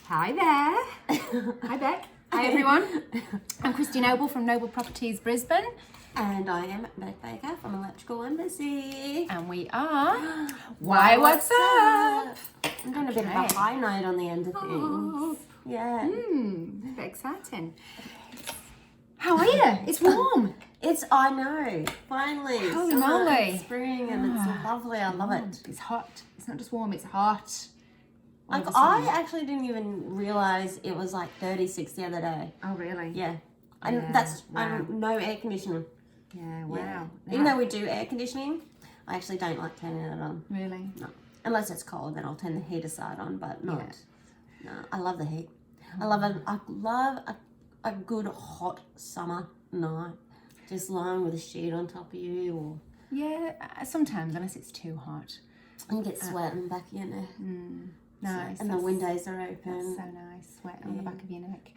Hi there. Hi Bec. Hi everyone. I'm Kristy Noble from Noble Properties Brisbane. And I am Bec Baker from Electrical Embassy. And we are Why What's Up? I'm doing a bit of a high note on the end of things. Yeah. Very exciting. How are you? It's warm. I know, finally. Holy summer moly. and spring and it's lovely. I love it. It's hot. It's not just warm, it's hot. Like, I actually didn't even realise it was like 36 the other day. Oh, really? Yeah. And Yeah, that's wow. no air conditioning. Yeah, wow. Even though we do air conditioning, I actually don't like turning it on. Really? No. Unless it's cold, then I'll turn the heater side on, but not. Yeah. No, I love the heat. I love a good hot summer night. Just lying with a sheet on top of you, or Yeah, sometimes, unless it's too hot. and you get sweat on the back of your neck. Nice. And the windows are open. That's so nice. Sweat on the back of your neck.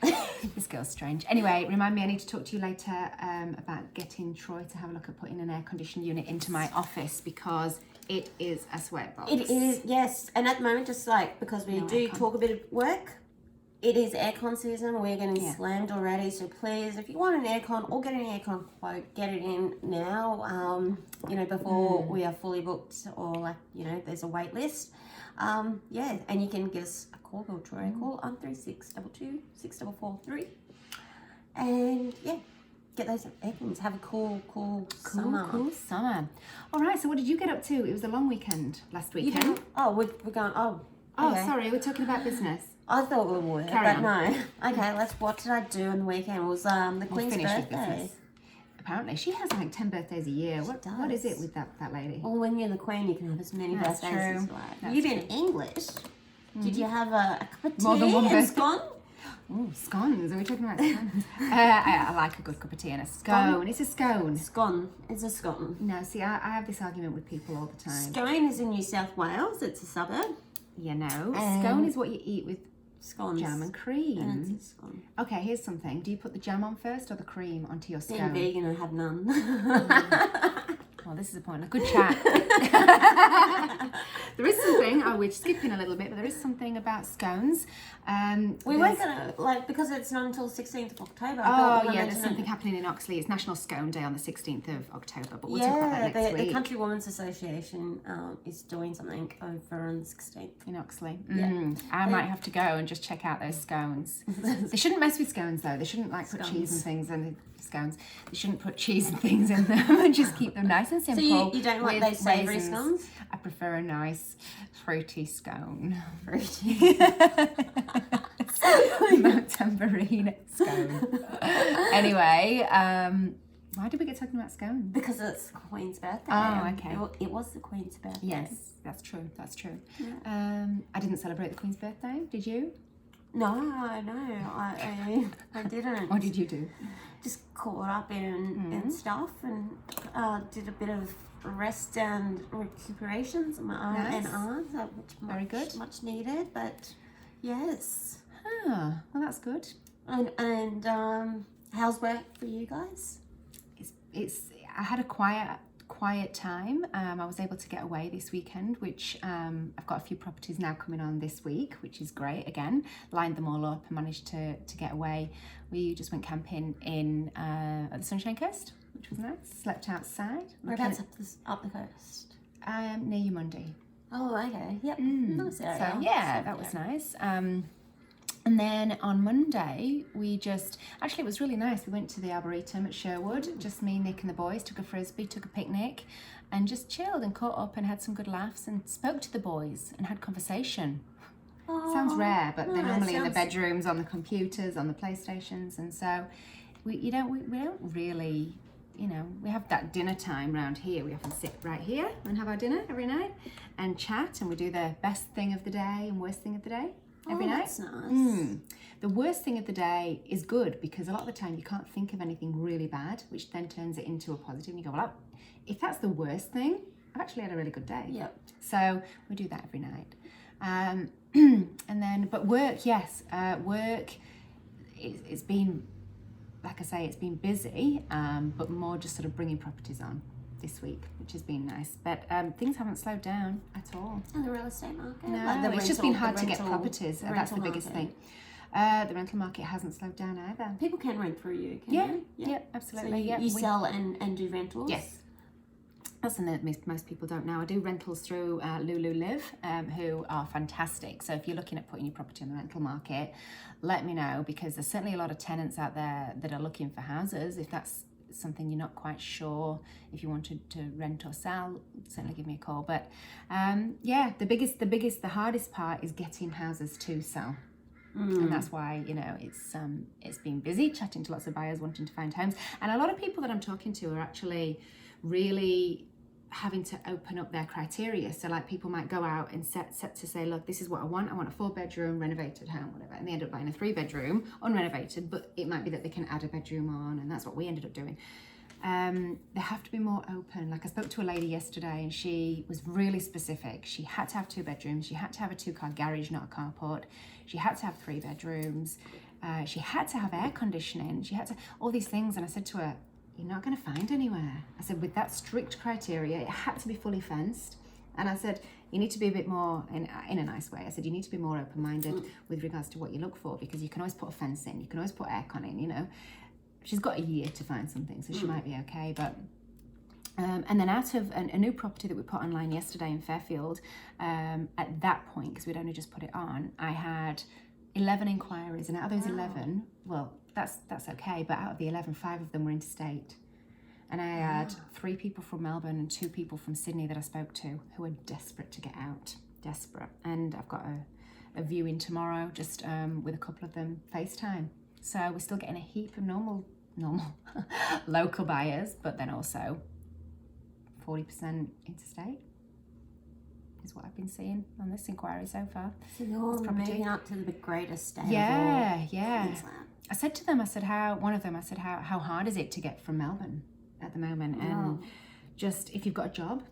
This girl's strange. Anyway, remind me, I need to talk to you later about getting Troy to have a look at putting an air conditioned unit into my office because it is a sweat box. It is, yes. And at the moment, just like, because we do talk a bit of work, it is aircon season. We're getting slammed already. So please, if you want an aircon or get an aircon quote, get it in now, before we are fully booked or like, there's a wait list. And you can give us a call or Troy a call on 3622 6443. And get those aircons. Have a cool summer. Cool summer. All right, so what did you get up to? It was a long weekend last weekend. We're going, okay. Sorry, we're talking about business. I thought we were, but no. Okay, what did I do on the weekend? It was the Queen's birthday. Apparently, she has like 10 birthdays a year. What is it with that lady? Well, when you're the Queen, you can have as many birthdays as you like. You've been English. Did you have a cup of tea? More than one birthday. Scone? Oh, scones. Are we talking about scones? I like a good cup of tea and a scone. It's a scone. Scone. It's a scone. No, see, I have this argument with people all the time. Scone is in New South Wales. It's a suburb. You know, scone is what you eat with scones. Jam and cream. And it's a scone. Okay, here's something. Do you put the jam on first or the cream onto your scone? Being vegan, I have none. Well, this is a point. A good chat. There is something, we're skipping a little bit, but there is something about scones. We weren't going to, because it's not until 16th of October. There's something happening in Oxley. It's National Scone Day on the 16th of October, but we'll talk about that next week. The Country Women's Association is doing something over on the 16th. In Oxley. I might have to go and just check out those scones. They shouldn't mess with scones, though. They shouldn't, put cheese and things in the scones. They shouldn't put cheese and things in them and just keep them nice and simple. So you don't like those savoury scones? I prefer a nice fruity scone. Fruity. Tambourine scone. Anyway, why did we get talking about scones? Because it's the Queen's birthday. Oh, okay. It was the Queen's birthday. Yes, that's true. Yeah. I didn't celebrate the Queen's birthday. Did you? No, I didn't. What did you do? Just caught up in stuff and did a bit of rest and recuperations and arms, which very good, much needed. But yes. Well, that's good. And how's work for you guys? I had a quiet time. I was able to get away this weekend, which I've got a few properties now coming on this week, which is great. Again, lined them all up and managed to get away. We just went camping at the Sunshine Coast, which was nice. Slept outside. Whereabouts up the coast? Near Yeronga. Oh, okay. Yep. Nice area. So that was nice. And then on Monday, it was really nice. We went to the Arboretum at Sherwood, just me, Nick and the boys, took a frisbee, took a picnic and just chilled and caught up and had some good laughs and spoke to the boys and had conversation. Sounds rare, but they're normally in the bedrooms, on the computers, on the PlayStations. And so we don't really, we have that dinner time around here. We often sit right here and have our dinner every night and chat, and we do the best thing of the day and worst thing of the day. Every night. That's nice. The worst thing of the day is good because a lot of the time you can't think of anything really bad, which then turns it into a positive. And you go, well, if that's the worst thing, I've actually had a really good day. Yep. So we do that every night. And then, but work, yes, work. It's been, like I say, it's been busy, but more just sort of bringing properties on. this week, which has been nice. But things haven't slowed down at all. And the real estate market? No, it's just been hard to get properties. That's the biggest thing. The rental market hasn't slowed down either. People can rent through you, can yeah, they? Yeah, absolutely. So you sell and do rentals? Yes. That's something that most people don't know. I do rentals through Lulu Live, who are fantastic. So if you're looking at putting your property on the rental market, let me know, because there's certainly a lot of tenants out there that are looking for houses. If that's something you're not quite sure if you wanted to rent or sell, certainly give me a call. But the hardest part is getting houses to sell. And that's why, it's been busy chatting to lots of buyers wanting to find homes. And a lot of people that I'm talking to are actually really having to open up their criteria. So like people might go out and set to say, look, this is what I want a 4-bedroom renovated home, whatever, and they end up buying a 3-bedroom unrenovated, but it might be that they can add a bedroom on, and that's what we ended up doing. They have to be more open. Like I spoke to a lady yesterday and she was really specific. She had to have 2 bedrooms, she had to have a 2-car garage, not a carport, she had to have 3 bedrooms, she had to have air conditioning, she had to, all these things. And I said to her, you're not going to find anywhere. I said, with that strict criteria, it had to be fully fenced. And I said, you need to be a bit more, in a nice way, I said, you need to be more open-minded with regards to what you look for, because you can always put a fence in, you can always put aircon in, She's got a year to find something, so she might be okay. But and then out of a new property that we put online yesterday in Fairfield, at that point, because we'd only just put it on, I had 11 inquiries, and out of those 11, well, that's okay, but out of the 11, 5 of them were interstate. And I had 3 people from Melbourne and 2 people from Sydney that I spoke to who are desperate to get out, desperate. And I've got a viewing tomorrow, just with a couple of them FaceTime. So we're still getting a heap of normal local buyers, but then also 40% interstate is what I've been seeing on this inquiry so far. So you're moving up to the greatest state yeah. of Queensland. I said to them, how hard is it to get from Melbourne at the moment? And just, if you've got a job,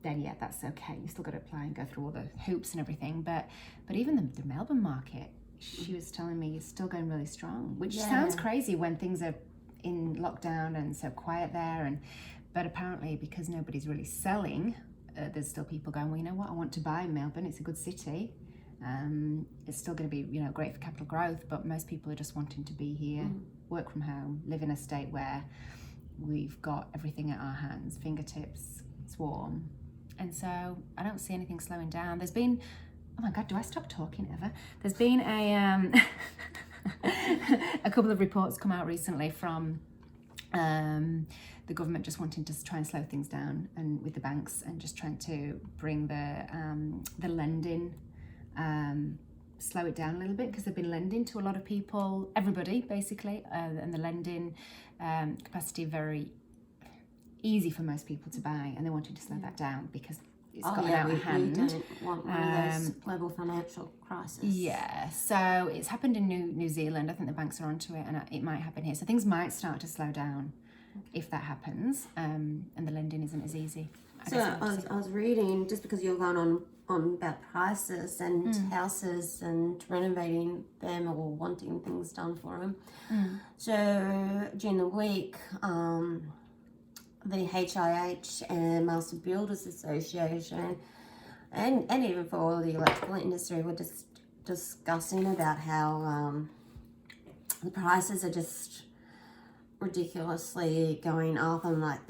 then yeah, that's okay. You've still got to apply and go through all the hoops and everything. But even the Melbourne market, she was telling me, is still going really strong, which sounds crazy when things are in lockdown and so quiet there. But apparently, because nobody's really selling, there's still people going, well, you know what, I want to buy Melbourne. It's a good city. It's still going to be, great for capital growth, but most people are just wanting to be here, work from home, live in a state where we've got everything at our hands, fingertips, it's warm. And so I don't see anything slowing down. There's been, oh my God, do I stop talking ever? There's been a couple of reports come out recently from the government just wanting to try and slow things down, and with the banks, and just trying to bring the lending, slow it down a little bit, because they've been lending to a lot of people, everybody basically, and the lending capacity very easy for most people to buy, and they wanted to slow that down because it's gotten out of hand. We don't want one of those global financial crises. Yeah, so it's happened in New Zealand. I think the banks are onto it, and it might happen here. So things might start to slow down if that happens, and the lending isn't as easy. I was reading, just because you're going on about prices and houses and renovating them or wanting things done for them. So during the week, the HIH and Master Builders Association and even for all the electrical industry were just discussing about how the prices are just ridiculously going up, and like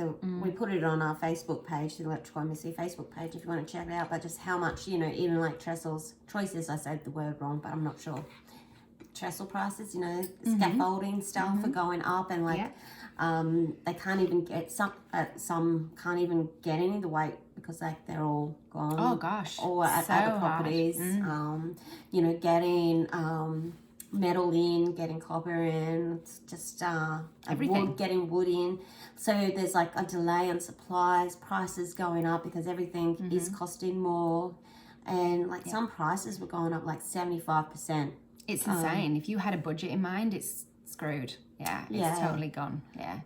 we put it on our Facebook page, the Electrical Embassy Facebook page, if you want to check it out, but just how much, even like trestles, choices, I said the word wrong, but I'm not sure, trestle prices, scaffolding stuff are going up, and like they can't even get some can't even get any of the weight because like they're all gone. Oh gosh, or at so other properties. Getting metal in, getting copper in, it's just everything. Getting wood in. So there's like a delay in supplies, prices going up because everything is costing more, and like some prices were going up like 75%. It's insane. If you had a budget in mind, it's screwed. Yeah, it's totally gone. Yeah.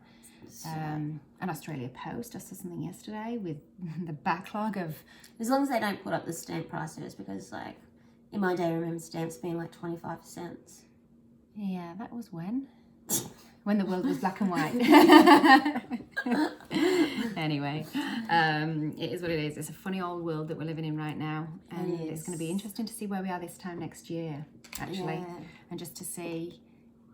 And Australia Post, I saw something yesterday with the backlog of... As long as they don't put up the stamp prices, because like in my day I remember stamps being like 25 cents. Yeah, that was when? when the world was black and white. Anyway, it is what it is. It's a funny old world that we're living in right now, and it's going to be interesting to see where we are this time next year, actually, and just to see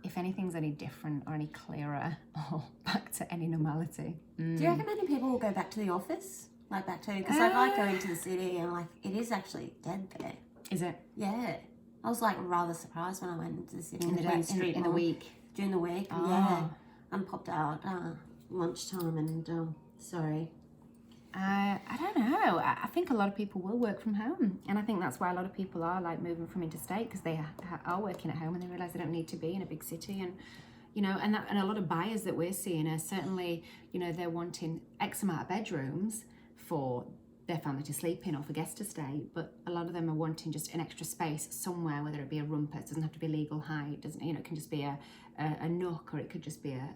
if anything's any different or any clearer or back to any normality. Do you reckon many people will go back to the office? Like back to, because like I go into the city and like it is actually dead there. Is it? Yeah. I was like rather surprised when I went into the city in the week. During the week, yeah. And popped out lunchtime and sorry. I don't know. I think a lot of people will work from home, and I think that's why a lot of people are like moving from interstate, because they are working at home and they realise they don't need to be in a big city. And you know, and a lot of buyers that we're seeing are certainly, you know, they're wanting X amount of bedrooms for their family to sleep in or for guests to stay, but a lot of them are wanting just an extra space somewhere, whether it be a rumpus, doesn't have to be legal height, doesn't, you know, it can just be a nook, or it could just be a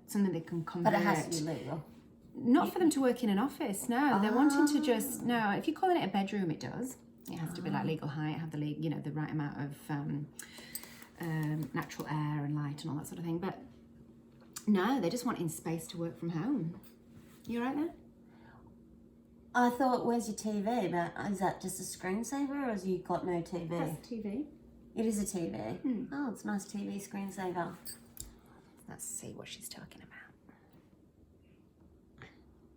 something they can convert. But it has to be legal. Not for them to work in an office, no. They're wanting to just, no, if you're calling it a bedroom, it does. It has to be like legal height, have the the right amount of natural air and light and all that sort of thing. But no, they just want in space to work from home. You right there? I thought, where's your TV? But is that just a screensaver, or has you got no TV? That's TV. It is a TV. Oh, it's a nice TV screensaver. Let's see what she's talking about.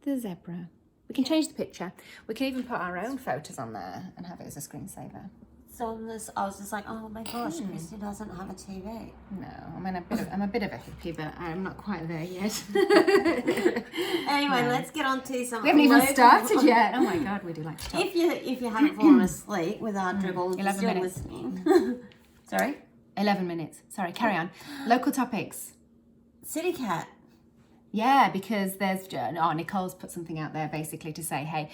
The zebra. We can change the picture. We can even put our own photos on there and have it as a screensaver. So I was just like, oh my gosh, Kristy doesn't have a TV. No, I mean, I'm a bit of a hippie, but I'm not quite there yet. Anyway, let's get on to some. We haven't even started yet. Oh my God, we do like to talk. If you haven't fallen asleep with our dribble, you're still listening. Sorry? 11 minutes. Sorry, carry on. Local topics. City cat. Yeah, because there's, Nicole's put something out there basically to say, hey,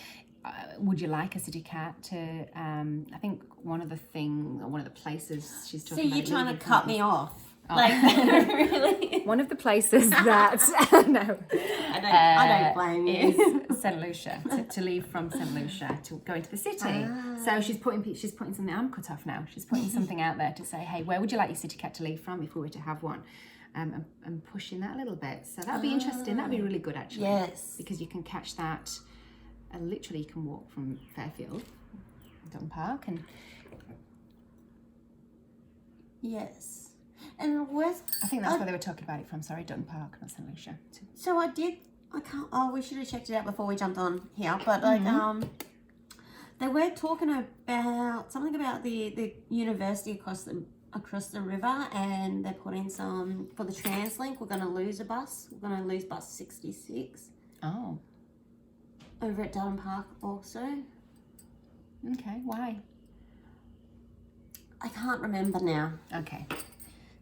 would you like a city cat to, I think one of the places she's talking about. So you're trying to cut me off. Oh. Like, really? One of the places that, no. I don't blame you. Is St. Lucia, to leave from St. Lucia to go into the city. So she's putting something, I'm cut off now. She's putting something out there to say, hey, where would you like your city cat to leave from if we were to have one? And pushing that a little bit. So that'd be interesting. That'd be really good, actually. Yes. Because you can catch that. Literally, you can walk from Fairfield, Dutton Park, and yes. And where's? I think that's where they were talking about it from. Sorry, Dutton Park, not St. Lucia. So I can't. Oh, we should have checked it out before we jumped on here. But like, they were talking about something about the university across the river, and they're putting some for the TransLink. We're going to lose a bus. We're going to lose bus 66. Oh. Over at Dutton Park also. Okay, why? I can't remember now. Okay.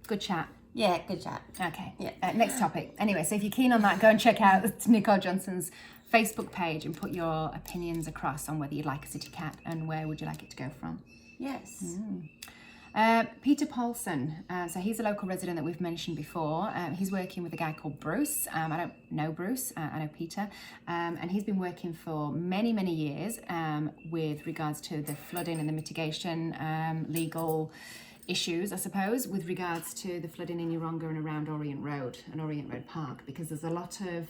Good chat. Yeah, good chat. Okay. Yeah. Next topic. Anyway, so if you're keen on that, go and check out Nicole Johnson's Facebook page and put your opinions across on whether you'd like a city cat and where would you like it to go from. Yes. Peter Paulson, so he's a local resident that we've mentioned before. He's working with a guy called Bruce. I don't know Bruce, I know Peter. And he's been working for many, many years with regards to the flooding and the mitigation legal issues, I suppose, with regards to the flooding in Yeronga and around Orient Road and Orient Road Park, because there's a lot of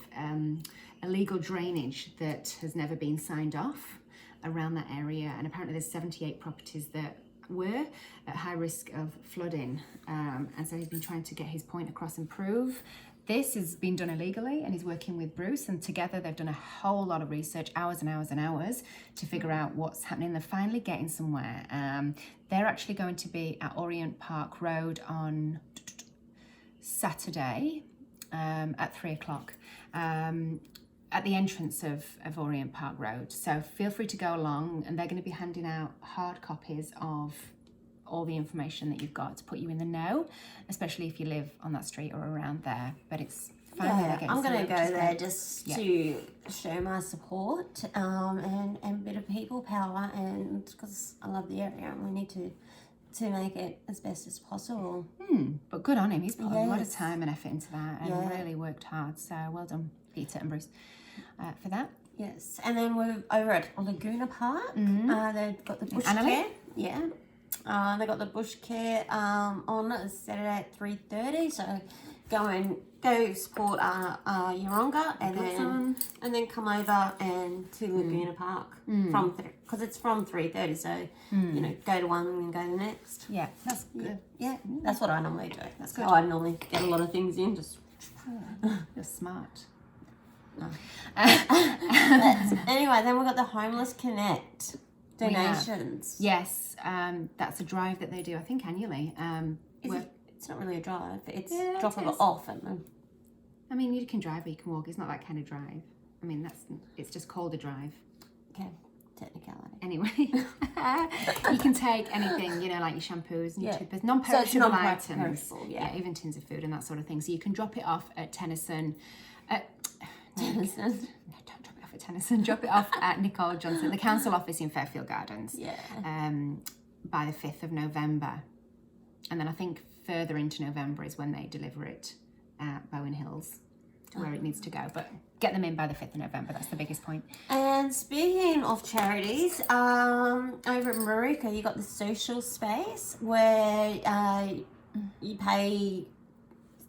illegal drainage that has never been signed off around that area. And apparently there's 78 properties that were at high risk of flooding, and so he's been trying to get his point across and prove this has been done illegally, and he's working with Bruce, and together they've done a whole lot of research, hours and hours and hours, to figure out what's happening. They're finally getting somewhere. They're actually going to be at Orient Park Road on Saturday at 3:00 at the entrance of Orient Park Road. So feel free to go along, and they're going to be handing out hard copies of all the information that you've got to put you in the know, especially if you live on that street or around there. But it's finally I'm going to go there just to show my support and a bit of people power, and because I love the area and we need to make it as best as possible. But good on him. He's put a lot of time and effort into that and really worked hard. So well done, Peter and Bruce, for that. Yes, and then we're over at Laguna Park. They've got the bush care. They got the bush care on Saturday at 3:30. So go support Yeronga and then come over and to Laguna Park because it's from 3:30. So go to one and then go to the next. Yeah, that's good. Yeah, that's what I normally do. That's how I normally get a lot of things in. Just you're smart. No. Anyway, then we've got the Homeless Connect donations. Yes, that's a drive that they do, I think, annually. It's not really a drive. It's Yeah, drop it it is. off. And I mean, you can drive or you can walk. It's not that kind of drive. I mean, it's just called a drive. okay, technicality. Anyway, you can take anything, like your shampoos and your toothpaste, non-perishable items. Non-perishable, yeah. Even tins of food and that sort of thing. So you can drop it off at Tennyson. Tennyson. No, don't drop it off at Tennyson. Drop it off at Nicole Johnson, the council office in Fairfield Gardens. Yeah. By the 5th of November. And then I think further into November is when they deliver it at Bowen Hills to where it needs to go. But get them in by the 5th of November. That's the biggest point. And speaking of charities, over at Maruka, you got the social space where you pay.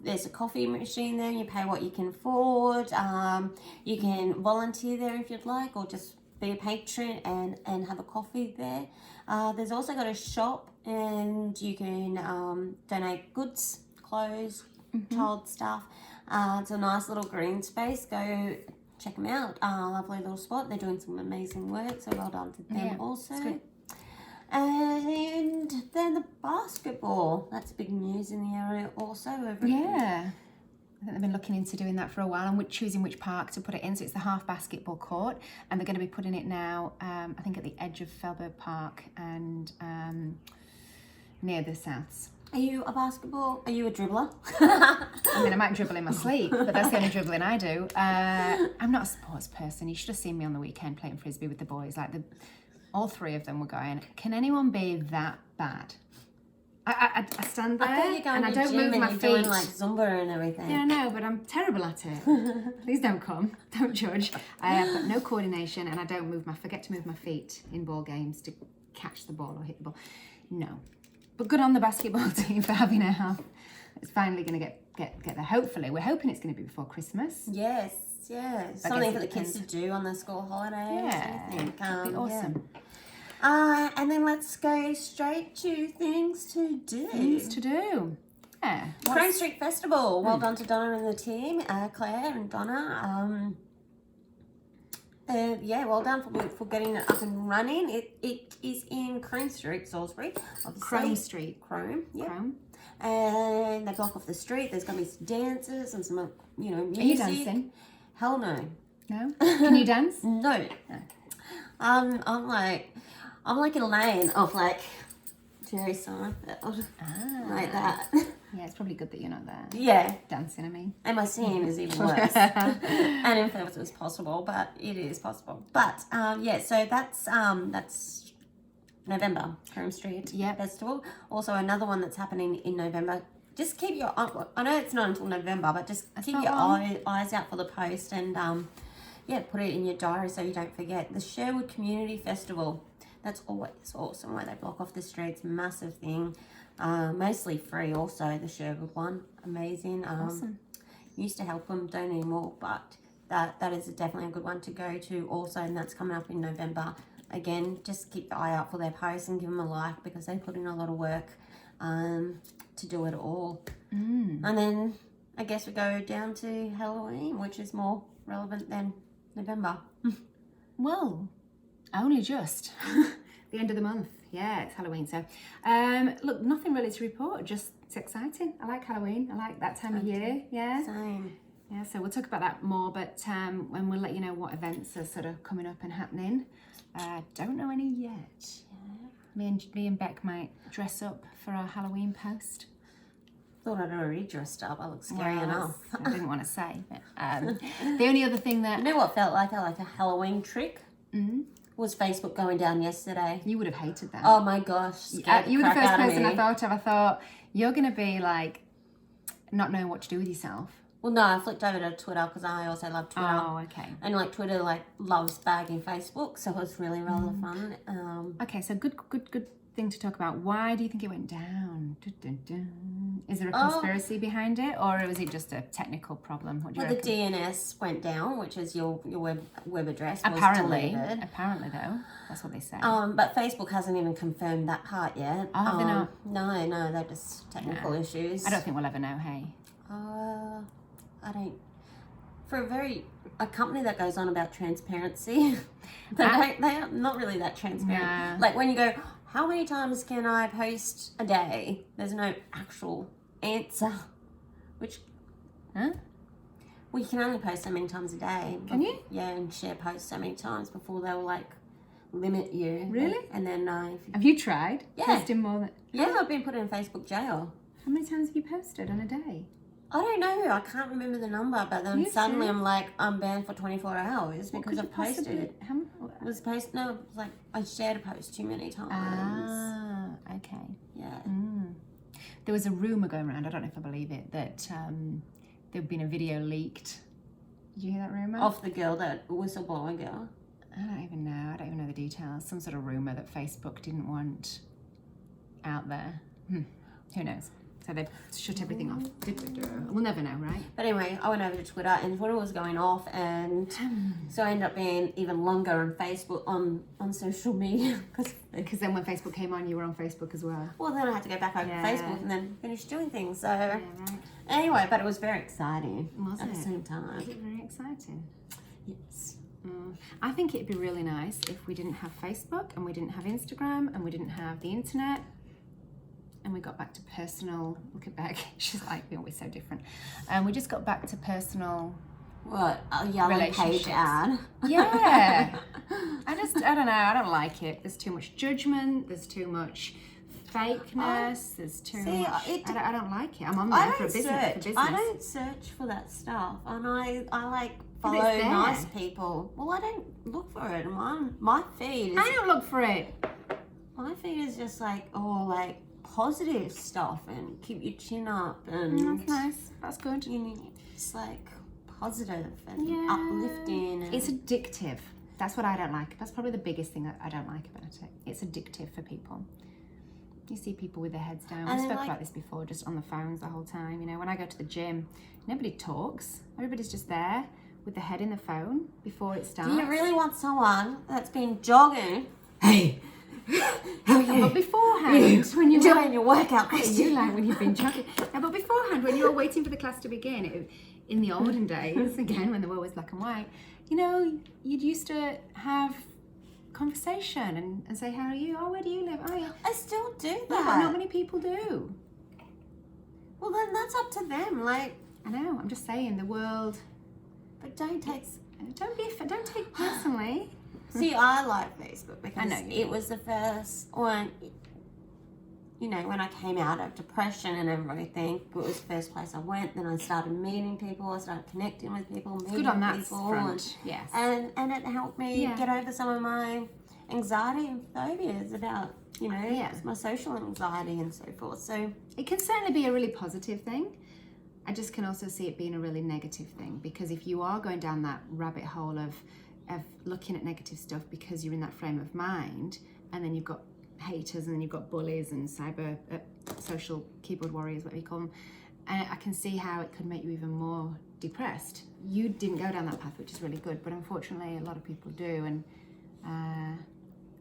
There's a coffee machine there. You pay what you can afford. You can volunteer there if you'd like, or just be a patron and have a coffee there. There's also got a shop, and you can donate goods, clothes, child stuff. It's a nice little green space. Go check them out. Lovely little spot. They're doing some amazing work, so well done to them also. And then the basketball. That's big news in the area also. I think they've been looking into doing that for a while and choosing which park to put it in. So it's the half basketball court, and they're going to be putting it now, I think, at the edge of Felberg Park and near the Souths. Are you a dribbler? I mean, I might dribble in my sleep, but that's the only dribbling I do. I'm not a sports person. You should have seen me on the weekend playing frisbee with the boys. All three of them were going, can anyone be that bad? I stand there and I don't move my feet. Doing like Zumba and everything. Yeah, I know, but I'm terrible at it. Please don't come. Don't judge. I have got no coordination and I forget to move my feet in ball games to catch the ball or hit the ball. No. But good on the basketball team for having a half. It's finally going to get there. Hopefully. We're hoping it's going to be before Christmas. Yes. Something for the kids to do on their school holidays. Yeah. That'd be awesome. Yeah. And then let's go straight to things to do. Yeah. Crane Street Festival. Well done to Donna and the team, Claire and Donna. Well done for getting it up and running. It is in Crane Street, Salisbury. Crome Street. Crome, yeah. Crome. And they block off the street. There's going to be some dances and some, music. Are you dancing? Hell no. No? Can you dance? No. I'm like Elaine of Jerry Seinfeld. Like that. Yeah, it's probably good that you're not there. Yeah. Dancing, I mean. And my singing is even worse. And if it was possible, but it is possible. But so that's November, Crome Street Festival. Also another one that's happening in November. Just keep your I know it's not until November, but just keep your eyes out for the post and put it in your diary so you don't forget. The Sherwood Community Festival. That's always awesome where they block off the streets. Massive thing. Mostly free also, the Sherwood one. Amazing. Awesome. Used to help them, don't anymore, but that is definitely a good one to go to also, and that's coming up in November. Again, just keep the eye out for their posts and give them a like because they put in a lot of work to do it all. And then I guess we go down to Halloween, which is more relevant than November. Well, only just the end of the month. Yeah, it's Halloween. So, look, nothing really to report. Just it's exciting. I like Halloween. I like that time of year. Yeah. Same. Yeah. So we'll talk about that more, but when we'll let you know what events are sort of coming up and happening. Don't know any yet. Yeah. Me and Bec might dress up for our Halloween post. Thought I'd already dressed up. I look scary enough. I didn't want to say. But, the only other thing that what felt like a Halloween trick. Was Facebook going down yesterday. You would have hated that. Oh my gosh. You were the first person I thought of. I thought, you're going to be not knowing what to do with yourself. Well, no, I flipped over to Twitter because I also love Twitter. Oh, okay. And Twitter loves bagging Facebook, so it was really fun. Okay, so good thing to talk about. Why do you think it went down? Is there a conspiracy behind it, or was it just a technical problem? What do you Well, reckon? the DNS went down, which is your web address was Apparently, deleted. though, that's what they say. But Facebook hasn't even confirmed that part yet. Oh, have they not? No, they're just technical issues. I don't think we'll ever know, hey? I don't. For a company that goes on about transparency, they're not really that transparent. Nah. Like when you go, how many times can I post a day? There's no actual answer. Which, Huh? well, you can only post so many times a day. Can you? Yeah, and share posts so many times before they'll like limit you. Really? And then if you, Have you tried? Yeah. Posting more than... yeah, I've been put in Facebook jail. How many times have you posted on a day? I don't know. I can't remember the number, but then You suddenly serious? I'm like, I'm banned for 24 hours What because could I've you possibly- posted it. How many? It was like I shared a post too many times. Ah, okay. Yeah. There was a rumour going around, I don't know if I believe it, that there'd been a video leaked. Did you hear that rumour? Off the girl, that whistleblower girl. I don't even know the details. Some sort of rumour that Facebook didn't want out there. Who knows? So they shut everything off. We'll never know, right? But anyway, I went over to Twitter and Twitter was going off, and so I ended up being even longer on Facebook, on social media. Because then when Facebook came on, you were on Facebook as well. Well, then I had to go back over to Yeah. Facebook and then finish doing things. So Yeah, right. anyway, but it was very exciting Was at it? the same time. Was it very exciting? Yes. I think it'd be really nice if we didn't have Facebook and we didn't have Instagram and we didn't have the internet and we got back to personal. Look at Bec, she's like, we're always so different. And we just got back to personal. What, a yellow page Relationships. ad? Yeah. I don't know, I don't like it. There's too much judgment, there's too much fakeness, there's too much. I don't like it. I'm on there for business. I don't search for that stuff, and I like follow it's there. nice people. Well, I don't look for it. My feed is I don't look for it. just like like positive stuff and keep your chin up and That's nice. That's good. you know, it's like positive and Yeah. uplifting. And It's addictive. That's what I don't like. That's probably the biggest thing that I don't like about it. It's addictive for people. You see people with their heads down. And We spoke like- about this before, just on the phones the whole time. You know, when I go to the gym, nobody talks. Everybody's just there with their head in the phone before it starts. do you really want someone that's been jogging? Hey, how are you? But beforehand, when you're doing your workout, What are Kristy? you like when you've been jogging? No, but beforehand, when you were waiting for the class to begin, in the olden days, again, when the world was black and white, you know, you'd used to have conversation and say, how are you? Oh, where do you live? Oh, yeah. I still do that. But not many people do. Well, then that's up to them. Like, I know, I'm just saying, the world, but don't take. don't take it personally. See, I like Facebook because I know you it was the first one. You know, when I came out of depression and everything, it was the first place I went. Then I started meeting people. I started connecting with people, meeting Good on that people, front, yes. and it helped me Yeah. get over some of my anxiety and phobias about my social anxiety and so forth. So It can certainly be a really positive thing. I just can also see it being a really negative thing, because if you are going down that rabbit hole of looking at negative stuff because you're in that frame of mind, and then you've got haters and then you've got bullies and cyber social keyboard warriors, what we call them, and I can see how it could make you even more depressed. You didn't go down that path, which is really good, but unfortunately a lot of people do, and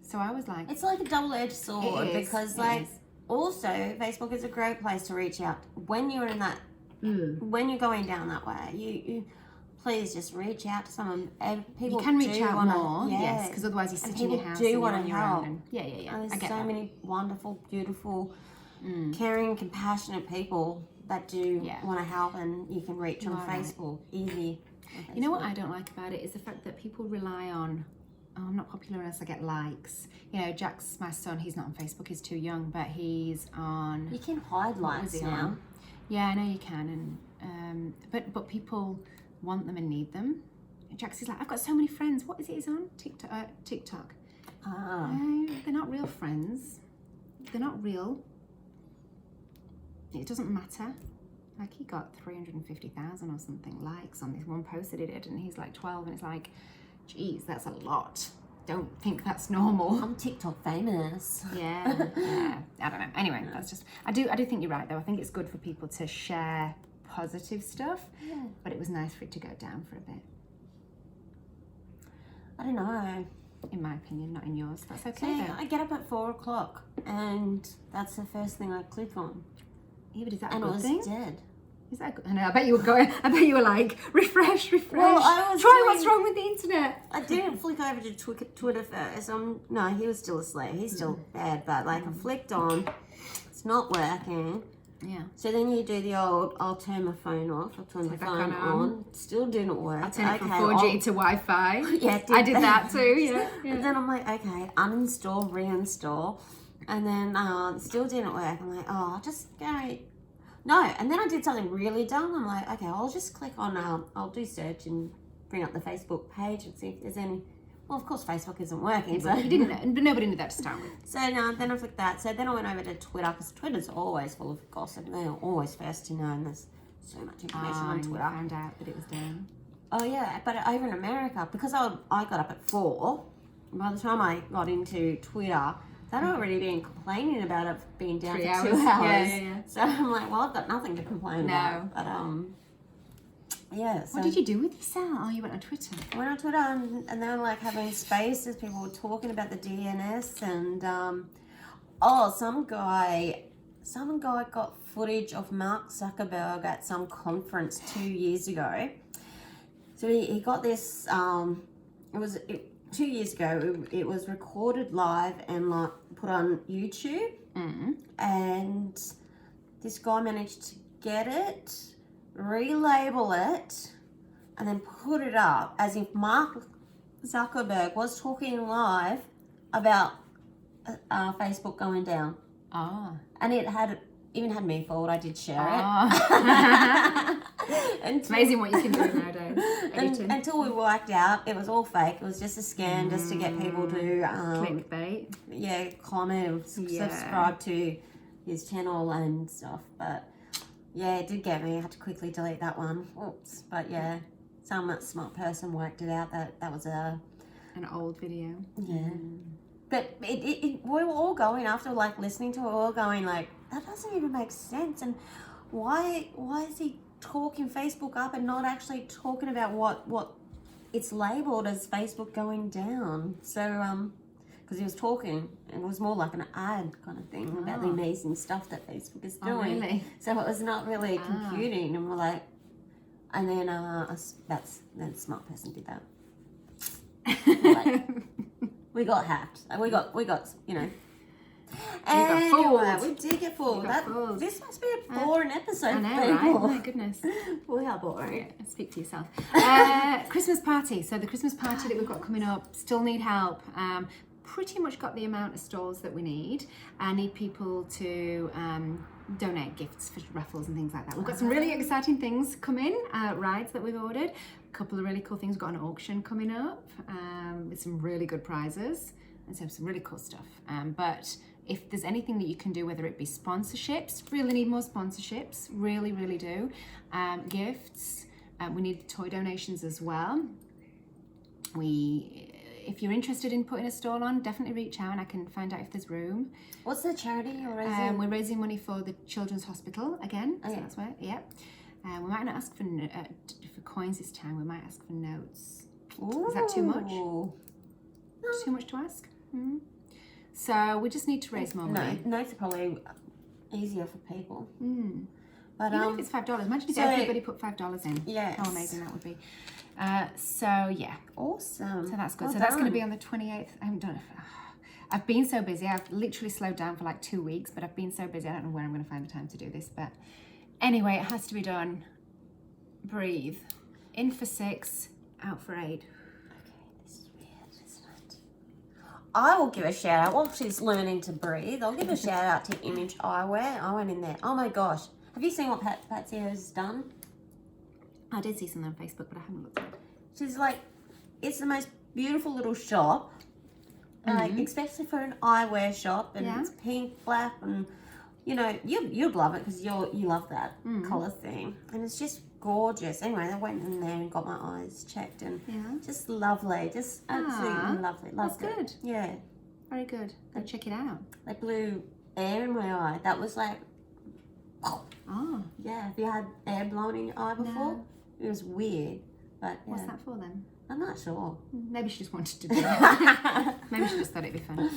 so I was like, it's like a double-edged sword, It is, because it like is. also Facebook is a great place to reach out when you're in that when you're going down that way. You please just reach out to someone. And people you can reach do out wanna, more, yeah. yes, because otherwise you And sit in your people house do and you're wanna on your help. own. And, yeah. And I there's get so that. many wonderful, beautiful, caring, compassionate people that do want to help, and you can reach on are right. Facebook easy. You know what I don't like about it is the fact that people rely on, oh, I'm not popular unless I get likes. You know, Jack's my son, he's not on Facebook, he's too young, but he's on... You can hide what likes was he now. on? Yeah, I know you can, and but people want them and need them. Jack's is like, I've got so many friends. What is it he's on? TikTok. No, they're not real friends. They're not real. It doesn't matter. Like, he got 350,000 or something likes on this one post that he did, and he's like 12, and it's like, geez, that's a lot. don't think that's normal. I'm TikTok famous. Yeah, yeah. I don't know. Anyway, that's just. I do think you're right though. I think it's good for people to share positive stuff. Yeah. But it was nice for it to go down for a bit. I don't know. In my opinion, not in yours. That's okay See, though. I get up at 4:00 and that's the first thing I click on. Yeah, but is that a And it good was thing? dead. Is that good? I know. I bet you were going. I bet you were like, refresh. Well, I was Try doing- what's wrong with the internet. I didn't flick over to Twitter first. No, he was still asleep. He's still bad, but like I flicked on. It's not working. Yeah. So then you do the old, I'll turn my phone off. I'll turn the back phone on. Still didn't work. I'll turn it from 4G to Wi-Fi. Yeah, I did that too. Yeah. But then I'm like, okay, uninstall, reinstall, and then still didn't work. I'm like, oh, I'll just go. No, and then I did something really dumb. I'm like, okay, I'll just click on, I'll do search and bring up the Facebook page and see if there's any. Well, of course, Facebook isn't working. So You didn't know, but nobody knew that to start with. So no, then I flicked that. So then I went over to Twitter because Twitter's always full of gossip. They're always first to know, and there's so much information on And Twitter. I found out that it was down. Oh yeah, but over in America, because I got up at 4. By the time I got into Twitter, they'd already been complaining about it being down 3 for hours. 2 hours. Yeah. So I'm like, well, I've got nothing to complain No. about. But yeah. So What did you do with yourself? Oh, you went on Twitter. I went on Twitter and they were like having spaces. People were talking about the DNS and some guy got footage of Mark Zuckerberg at some conference 2 years ago. So he got this. 2 years ago. It was recorded live and like put on YouTube. And this guy managed to get it, relabel it, and then put it up as if Mark Zuckerberg was talking live about Facebook going down. Oh. And it even had me forward. I did share Oh. it. It's amazing what you can do nowadays. Editing. Until we worked out it was all fake. It was just a scam just to get people to Clickbait. yeah, comment, subscribe to his channel and stuff. But yeah, it did get me. I had to quickly delete that one. Oops. But yeah, some smart person worked it out that was an old video. Yeah. But we were all going after like listening to it, we were all going like, that doesn't even make sense. And why is he talking Facebook up and not actually talking about what it's labelled as Facebook going down? So because he was talking, and it was more like an ad kind of thing about the amazing stuff that Facebook is doing. Oh, really? So it was not really computing, and we're like, and then then a smart person did that. Like, we got hacked. We got you know. got fooled. We did get fooled. fooled. This must be a boring episode. I know, for people. right? My goodness. We are boring. Yeah, speak to yourself. Christmas party. So the Christmas party that we've got coming up, still need help. Pretty much got the amount of stalls that we need. I need people to donate gifts for raffles and things like that. We've got some really exciting things coming, rides that we've ordered. A couple of really cool things. We've got an auction coming up with some really good prizes and some really cool stuff. But if there's anything that you can do, whether it be sponsorships, really need more sponsorships, really do. Gifts, we need toy donations as well. If you're interested in putting a stall on, definitely reach out and I can find out if there's room. What's the charity you're raising? We're raising money for the Children's Hospital again. So that's where, yeah. We might not ask for coins this time. We might ask for notes. Ooh. Is that too much? Too much to ask? Mm-hmm. So we just need to raise more money. No, notes are probably easier for people. But even if it's $5, imagine if everybody put $5 in. Yes. How amazing that would be. So yeah. Awesome. So that's good. Well so that's going to done. be on the 28th. I haven't done it. I've been so busy. I've literally slowed down for like 2 weeks, but I've been so busy. I don't know when I'm going to find the time to do this. But anyway, it has to be done. Breathe. In for 6, out for 8. Okay, this is weird, isn't it? I will give a shout out while she's learning to breathe. I'll give a shout out to Image Eyewear. I went in there. Oh my gosh. Have you seen what Patsy has done? I did see something on Facebook, but I haven't looked at it. She's like, it's the most beautiful little shop. Like, especially for an eyewear shop. And it's pink, black, and you know, you'd love it because you love that colour theme, and it's just gorgeous. Anyway, I went in there and got my eyes checked, and just lovely, just absolutely lovely. Loved That's good. it. Yeah, very good. Go check it out. they blew air in my eye. That was like, Oh, yeah. Have you had air blown in your eye before? No. It was weird, but yeah. What's that for then? I'm not sure. Maybe she just wanted to do it. Maybe she just thought it'd be fun.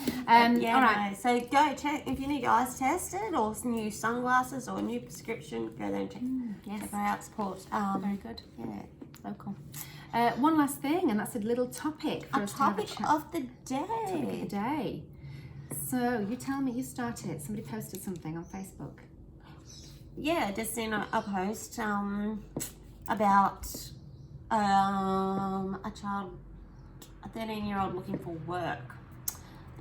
Yeah, all right. no. So go check if you need your eyes tested or new sunglasses or a new prescription. Go there and check Yes. her out. Support. Very good. Yeah. Local. One last thing, and that's a little topic for us to have a Topic chat. of the day. Topic of the day. So you tell me, you started. Somebody posted something on Facebook. Yeah, just seen a post about a child, a 13-year-old looking for work,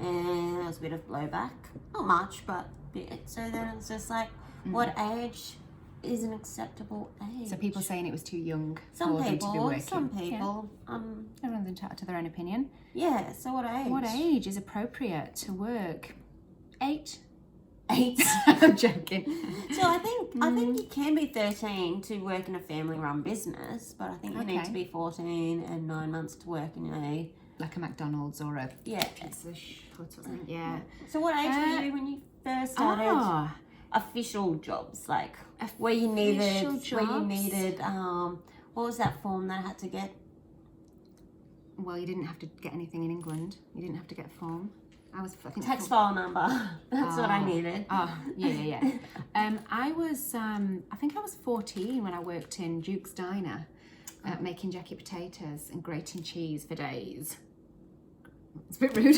and there was a bit of blowback. Not much, but a bit. So then it's just like, what age is an acceptable age? So people saying it was too young Some for them to be people, working. some people. Everyone's entitled to their own opinion. Yeah. So what age? What age is appropriate to work? 8. 8. I'm joking. So I think you can be 13 to work in a family-run business, but I think you need to be 14 and 9 months to work in a like a McDonald's or a pizza or something. Yeah. So what age were you when you first started official jobs, like where you needed what was that form that I had to get? Well, you didn't have to get anything in England. You didn't have to get a form. I think Tax file number. That's what I needed. Oh, yeah. I think I was 14 when I worked in Duke's Diner, making jacket potatoes and grating cheese for days. It's a bit rude.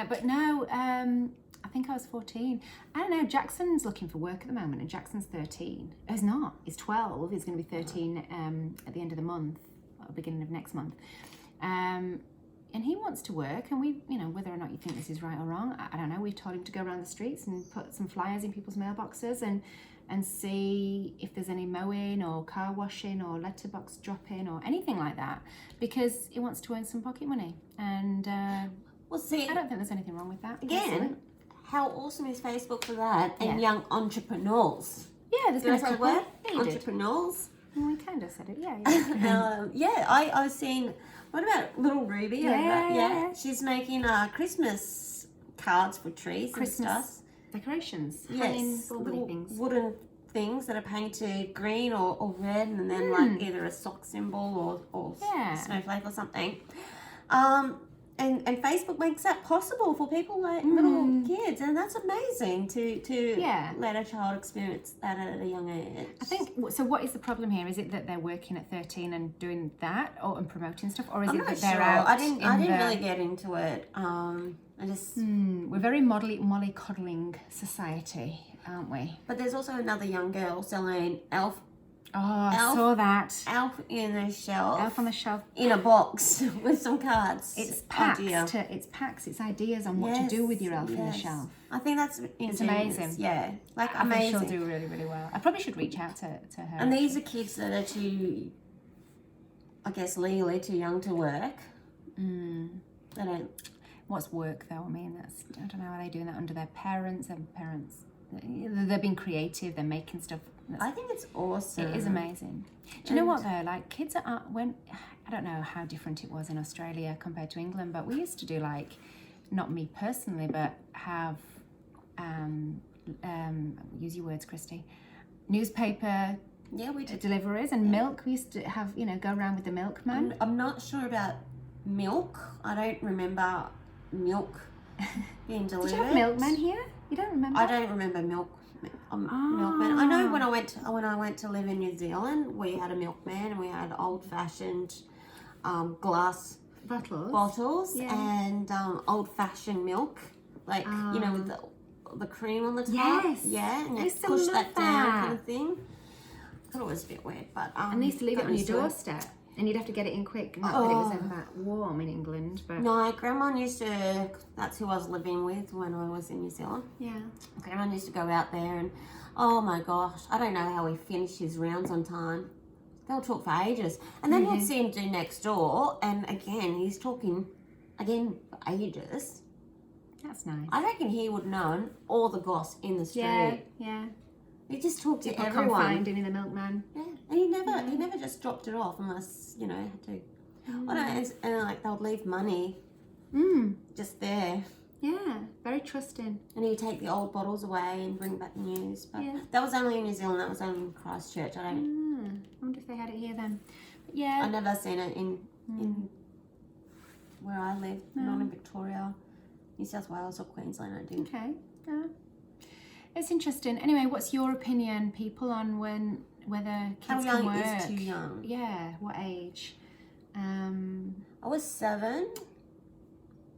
But no, I think I was 14. I don't know, Jackson's looking for work at the moment, and Jackson's 13. He's not. He's 12. He's going to be 13 at the end of the month. Beginning of next month, and he wants to work, and we, you know, whether or not you think this is right or wrong, I don't know, we've told him to go around the streets and put some flyers in people's mailboxes and see if there's any mowing or car washing or letterbox dropping or anything like that, because he wants to earn some pocket money, and well, see, I don't think there's anything wrong with that. Again, how awesome is Facebook for that, and young entrepreneurs. Yeah, there's Did I say the word? Yeah, entrepreneurs. Well, we kind of said it, yeah. I was seeing, what about little Ruby? Yeah. She's making Christmas cards for trees Christmas and stuff. Decorations. Yes, Little things. Wooden things that are painted green or red, and then like either a sock symbol or snowflake or something. And Facebook makes that possible for people like little kids, and that's amazing to let a child experience that at a young age. I think so. What is the problem here? Is it that they're working at 13 and doing that, and promoting stuff, or is it that they're out? I didn't really get into it. I just we're very mollycoddling society, aren't we? But there's also another young girl selling elf. Oh, I saw that. Elf in a shelf. Elf on the shelf. In a box with some cards. It's packs. It's ideas on what to do with your elf in the shelf. I think that's it's amazing. Yeah, like I amazing. think she'll do really, really well. I probably should reach out to her. And these are kids that are too, I guess, legally too young to work. They don't. What's work though? I mean, I don't know. Are they doing that under their parents? Their parents, they're being creative. They're making stuff. I think it's awesome. It is amazing. Do you know what though? Like kids I don't know how different it was in Australia compared to England, but we used to do like, not me personally, but have use your words, Kristy. Newspaper. Yeah, we did deliveries and milk. We used to have go around with the milkman. I'm not sure about milk. I don't remember milk being delivered. Did you have milkman here? You don't remember? I don't remember milk. Milkman. I know when I went to live in New Zealand, we had a milkman and we had old-fashioned glass bottles and old-fashioned milk, like with the cream on the top. Yes. Yeah, and you push that down kind of thing. I thought it was a bit weird, but and they used to leave it on your doorstep. And you'd have to get it in quick. Not that it was ever that warm in England, but no, Grandma used to. That's who I was living with when I was in New Zealand. Yeah, Grandma used to go out there, and oh my gosh, I don't know how he finished his rounds on time. They'll talk for ages, and then you'll see him do next door, and again he's talking for ages. That's nice. I reckon he would know all the goss in the street. Yeah. He just talked to People everyone. confiding in the milkman. Yeah, and he never just dropped it off unless had to. Oh no, and like they'll leave money just there. Yeah, very trusting. And he'd take the old bottles away and bring back the news. But that was only in New Zealand. That was only in Christchurch. I wonder if they had it here then. But yeah, I've never seen it in where I live, not in Victoria, New South Wales or Queensland. I didn't. Okay. Yeah. It's interesting. Anyway, what's your opinion, people, on whether kids How young can work? is too young? Yeah, what age? I was 7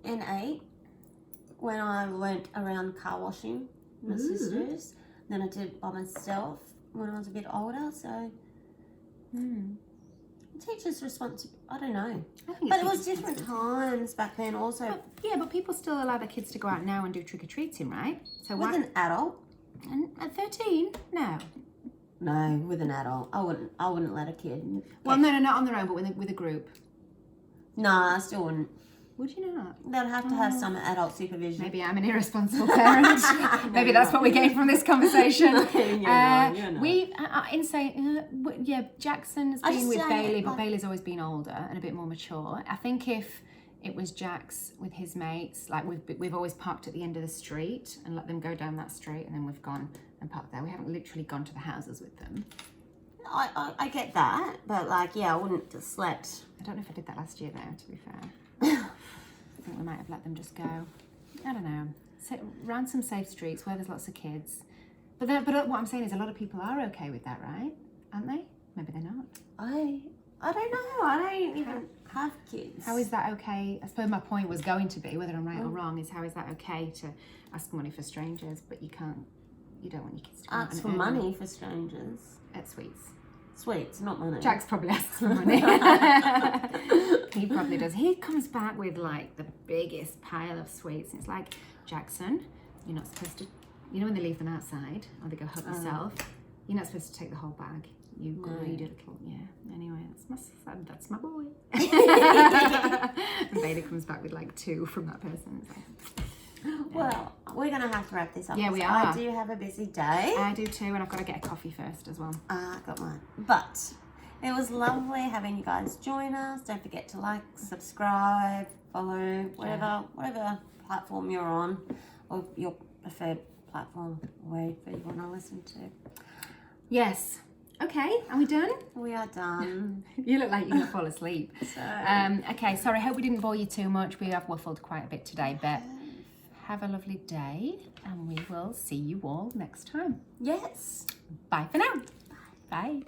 and 8 when I went around car washing with my sisters. Then I did it by myself when I was a bit older. So teachers' responsibility. I don't know. But it was different times back then also. But people still allow their kids to go out now and do trick-or-treating, right? So with an adult? And at 13? No. No, with an adult. I wouldn't let a kid. Well, no, not on their own, but with a group. No, I still wouldn't. Would you not? They'd have to have some adult supervision. Maybe I'm an irresponsible parent. Maybe that's what we gain from this conversation. Jackson has been with Bailey, but Bailey's always been older and a bit more mature. I think if it was Jack's with his mates, like we've always parked at the end of the street and let them go down that street, and then we've gone and parked there. We haven't literally gone to the houses with them. I get that, but I wouldn't just let. I don't know if I did that last year though, to be fair. I think we might have let them just go. I don't know. Around some safe streets where there's lots of kids. But what I'm saying is a lot of people are okay with that, right? Aren't they? Maybe they're not. I don't know. I don't even have kids. How is that okay? I suppose my point was going to be, whether I'm right or wrong, is how is that okay to ask money for strangers, but you don't want your kids to ask for money for strangers at sweets. Sweets, not money. Jax probably asks for money. He probably does. He comes back with the biggest pile of sweets. And it's like, Jackson, you're not supposed to, when they leave them outside or they go help yourself, you're not supposed to take the whole bag. You greedy little, Anyway, that's my boy. And Bailey comes back with 2 from that person. It's like, well, we're going to have to wrap this up. Yeah, we are. I do have a busy day. I do too, and I've got to get a coffee first as well. I got mine. But it was lovely having you guys join us. Don't forget to subscribe, follow, whatever platform you're on, or your preferred platform, wherever you want to listen to. Yes. Okay, are we done? We are done. You look like you're going to fall asleep. Okay, sorry, I hope we didn't bore you too much. We have waffled quite a bit today, but have a lovely day, and we will see you all next time. Yes. Bye for now. Bye.